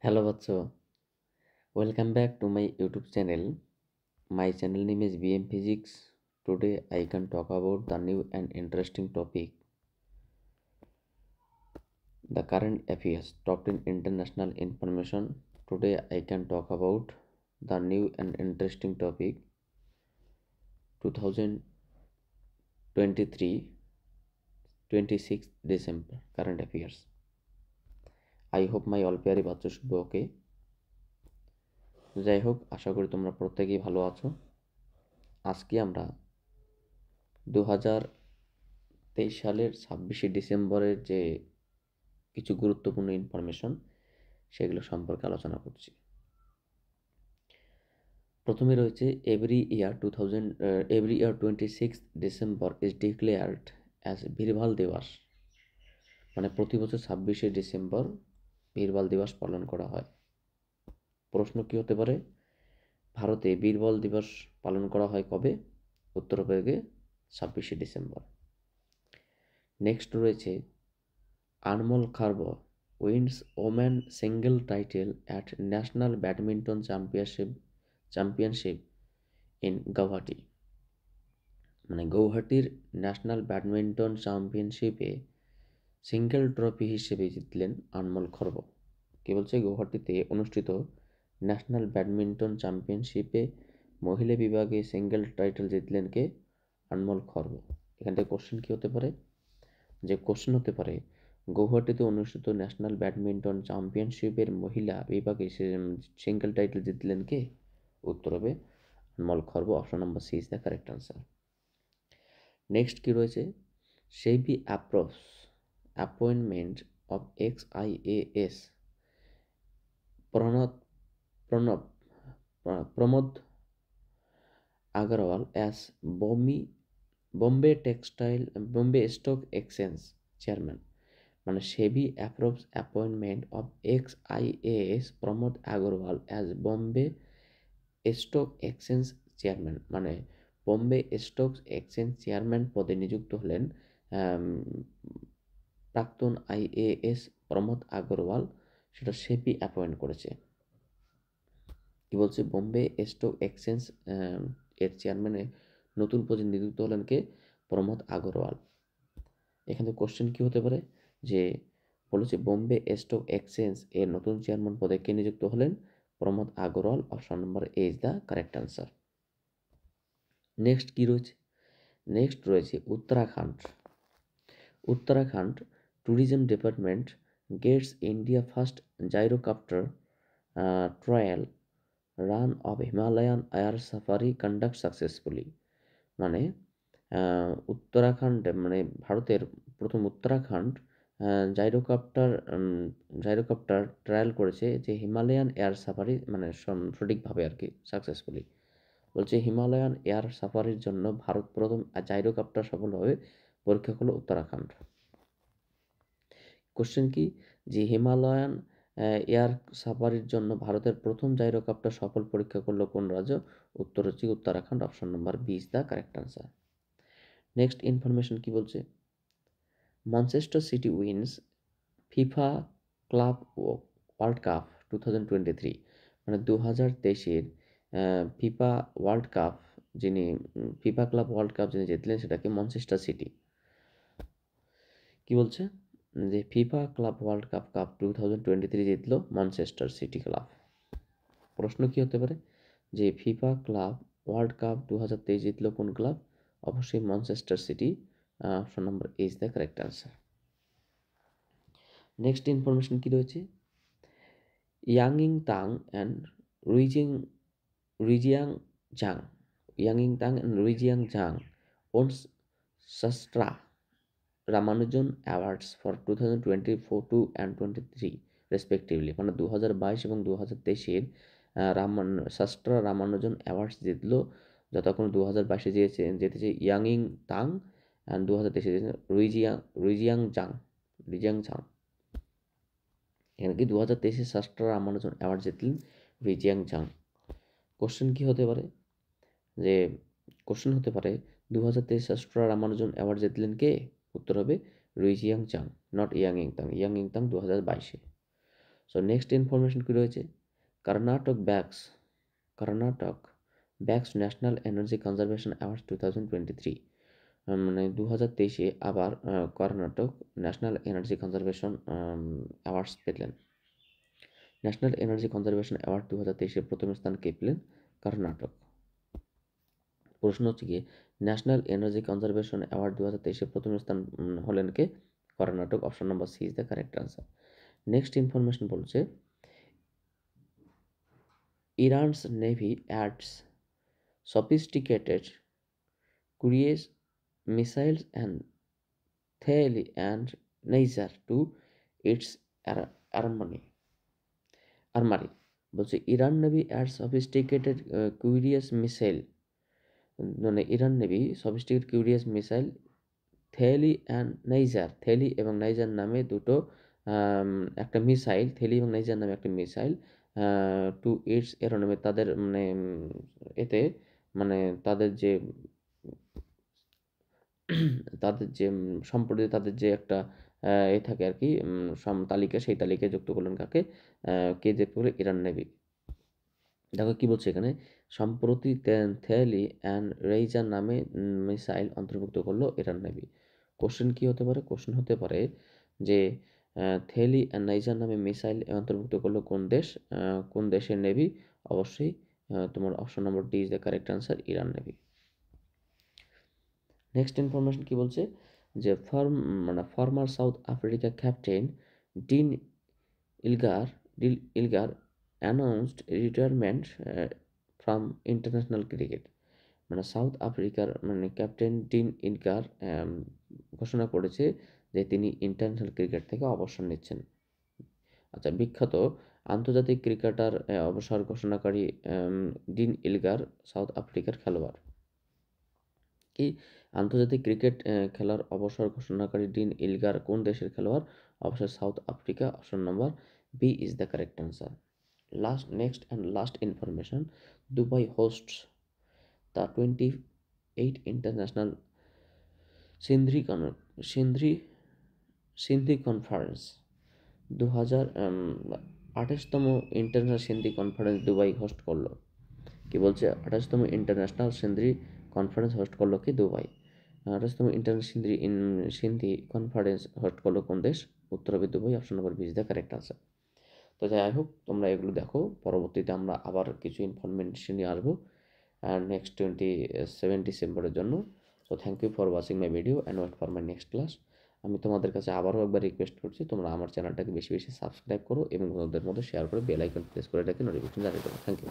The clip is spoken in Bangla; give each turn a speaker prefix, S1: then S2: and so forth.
S1: Hello Vatso, welcome back to my YouTube channel. My channel name is BM Physics. Today I can talk about the new and interesting topic, the current affairs, top 10 international information. Today I can talk about the new and interesting topic 2023 26th December current affairs. I hope my all প্যারি বাচ্চা should be okay. যাই হোক, আশা করি তোমরা প্রত্যেকেই ভালো আছো। আজকে আমরা 2023 সালের 26শে ডিসেম্বরের যে কিছু গুরুত্বপূর্ণ ইনফরমেশন সেগুলো সম্পর্কে আলোচনা করছি। প্রথমে রয়েছে every year 26 December is declared as Veer Baal Diwas, মানে প্রতি বছর 26শে ডিসেম্বর বীরবাল দিবস পালন করা হয়। প্রশ্ন কি হতে পারে, ভারতে বীরবল দিবস পালন করা হয় কবে? উত্তর হবে 26শে ডিসেম্বর। নেক্সট রয়েছে Anmol Kharb wins women single title at national badminton championship in Guwahati, মানে গৌহাটির ন্যাশনাল ব্যাডমিন্টন চ্যাম্পিয়নশিপে সিঙ্গেল ট্রফি হিসেবে জিতলেন আনমোল খর্ব। কি বলছে, গৌহাটিতে অনুষ্ঠিত ন্যাশনাল ব্যাডমিন্টন চ্যাম্পিয়নশিপে মহিলা বিভাগে সিঙ্গেল টাইটেল জিতলেন কে? আনমোল খর্ব। এখান থেকে কোশ্চেন কি হতে পারে, যে কোশ্চেন হতে পারে গৌহাটিতে অনুষ্ঠিত ন্যাশনাল ব্যাডমিন্টন চ্যাম্পিয়নশিপের মহিলা বিভাগে সিঙ্গেল টাইটেল জিতলেন কে? উত্তর হবে Anmol Kharb. Option number C is the correct answer. Next কি রয়েছে, SEBI approves appointment of XIAS Pramod Agarwal as Bombay stock exchange chairman, মানে SEBI approves appointment of XIAS Pramod Agarwal as Bombay stock exchange chairman, মানে বোম্বে স্টক এক্সচেঞ্জ চেয়ারম্যান পদে নিযুক্ত হলেন প্রাক্তন IAS প্রমোদ আগরওয়াল, সেটা সেবি অ্যাপয়েন্ট করেছে। কি বলছে, বোম্বে স্টক এক্সচেঞ্জ এর চেয়ারম্যানে নতুন পদে নিযুক্ত হলেন কে? প্রমোদ আগরওয়াল। এখানে কোশ্চেন কি হতে পারে, যে বলেছে বোম্বে স্টক এক্সচেঞ্জ এর নতুন চেয়ারম্যান পদে কে নিযুক্ত হলেন? Pramod Agarwal. Option number A is the correct answer. Next কি রয়েছে, নেক্সট রয়েছে Uttarakhand tourism department gets India first gyrocopter trial run of Himalayan air safari conduct successfully, মানে উত্তরাখণ্ড, মানে ভারতের প্রথম উত্তরাখণ্ড জাইরোকপ্টার ট্রায়াল করেছে, যে হিমালয়ান এয়ার সাফারি, মানে সঠিকভাবে আর কি সাকসেসফুলি। বলছে হিমালয়ান এয়ার সাফারির জন্য ভারত প্রথম জাইরোকপ্টার সফলভাবে পরীক্ষা করলো উত্তরাখণ্ড। কোশ্চেন কি, যে হিমালয়ান এয়ার সাফারির জন্য ভারতের প্রথম জাইরোকপ্টার সফল পরীক্ষা করলো কোন রাজ্য? উত্তর হচ্ছে Uttarakhand. Option number B is the correct answer. Next information কি বলছে, Manchester City wins FIFA club world cup 2023, মানে 2023-এর FIFA world cup FIFA club world cup যিনি জিতলেন সেটাকে ম্যানচেস্টার সিটি। কি বলছে, যে ফিফা ক্লাব ওয়ার্ল্ড কাপ 2023 জিতলো ম্যানচেস্টার সিটি ক্লাব। প্রশ্ন কি হতে পারে, যে ফিফা ক্লাব ওয়ার্ল্ড কাপ 2023 জিতলো কোন ক্লাব? অবশ্যই Manchester City. Option number A is the correct answer. Next information কি রয়েছে, ইয়াংইংতাং and Ruixiang wins SASTRA Ramanujan awards for 2022 and 23 respectively, মানে 2022 এবং 2023-এর শাস্ত্রা রামানুজন অ্যাওয়ার্ডস জিতলো, যতক্ষণ 2022-এ জিতেছে ইয়াংইংতাং অ্যান্ড 2023-এ রুইজিয়াং ঝাং। এখানে কি 2023-এ শাস্ত্রা রামানুজন অ্যাওয়ার্ড জিতলেন রুইজিয়াং ঝাং। কোশ্চেন কি হতে পারে, যে কোশ্চেন হতে পারে 2023 শাস্ত্রা রামানুজন অ্যাওয়ার্ড জিতলেন কে? উত্তর হবে রুইজিয়াং ঝাং, নট ইয়াংইংতাং। ইয়াংইংতাং 2022-এ। সো নেক্সট ইনফরমেশন কী রয়েছে, Karnataka bags national energy conservation awards 2023। মানে 2023-এ আবার Karnataka national energy conservation awards পেলেন। ন্যাশনাল এনার্জি কনজারভেশন অ্যাওয়ার্ড 2023-এ প্রথম স্থান কে পেলেন? কর্ণাটক। প্রশ্ন হচ্ছে কি, ন্যাশনাল এনার্জি কনজারভেশন অ্যাওয়ার্ড 2023-এ প্রথম স্থান হলেন কে? Karnataka. Option number C is the correct answer. Next information বলছে, Iran's navy adds sophisticated cruise missiles and Thali and Niger to its armory। বলছে Iran navy add sophisticated curious missile, মানে Iran navy sophisticated curious missile থেলি এবং নাইজার নামে দুটো একটা মিসাইল, থেলি এবং নাইজার নামে একটা মিসাইল টু ইটস এরোনমি, তাদের মানে এতে মানে তাদের যে সম্প্রতি তাদের যে একটা এ থাকে আর কি তালিকা, সেই তালিকায় যুক্ত করলেন কাকে? কে যুক্ত করলো? Iran navy. দেখো কি বলছে এখানে, সম্প্রতি থেলি অ্যান্ড রেইজার নামে মিসাইল অন্তর্ভুক্ত করলো ইরান নেভি। কোশ্চেন কি হতে পারে? কোশ্চেন হতে পারে যে থেলি অ্যান্ড নাইজার নামে মিসাইল অন্তর্ভুক্ত করলো কোন দেশ, কোন দেশের নেভি? অবশ্যই তোমার option number D is the correct answer, Iran navy. Next information কি বলছে যে former South Africa captain Dean Elgar announced retirement from international cricket. মানে সাউথ আফ্রিকার মানে ক্যাপ্টেন ডিন ইলগার ঘোষণা করেছে যে তিনি ইন্টারন্যাশনাল ক্রিকেট থেকে অবসর নিচ্ছেন। আচ্ছা, বিখ্যাত আন্তর্জাতিক ক্রিকেটার অবসর ঘোষণাকারী ডিন ইলগার সাউথ আফ্রিকার খেলোয়াড়। কি আন্তর্জাতিক ক্রিকেট খেলার অবসর ঘোষণাকারী ডিন ইলগার কোন দেশের খেলোয়াড়? অবশ্যই South Africa. Option number B is the correct answer. Last information, Dubai hosts the 28 international Sindhi conference. 28তম international Sindhi conference Dubai host করলো। কি বলছে? 28তম ইন্টারন্যাশনাল সিন্ধি কনফারেন্স হোস্ট করলো কি? দুবাই। 28তম ইন্টারন্যাশনাল সিন্ধি কনফারেন্স হোস্ট করলো কোন দেশ? উত্তর হবে Dubai. Option number B is the correct answer. তো যাই হোক, তোমরা এগুলো দেখো, পরবর্তীতে আমরা আবার কিছু ইনফরমেশন নিয়ে আসবো নেক্সট 27 ডিসেম্বরের জন্য। So thank you for watching my video and wait for my next class. আমি তোমাদের কাছে আবারও একবার রিকোয়েস্ট করছি, তোমরা আমার চ্যানেলটাকে বেশি বেশি সাবস্ক্রাইব করো এবং বন্ধুদের মধ্যে শেয়ার করে বেল আইকন প্রেস করে রাখি নোটিফিকেশন জানিয়ে দেবো। Thank you.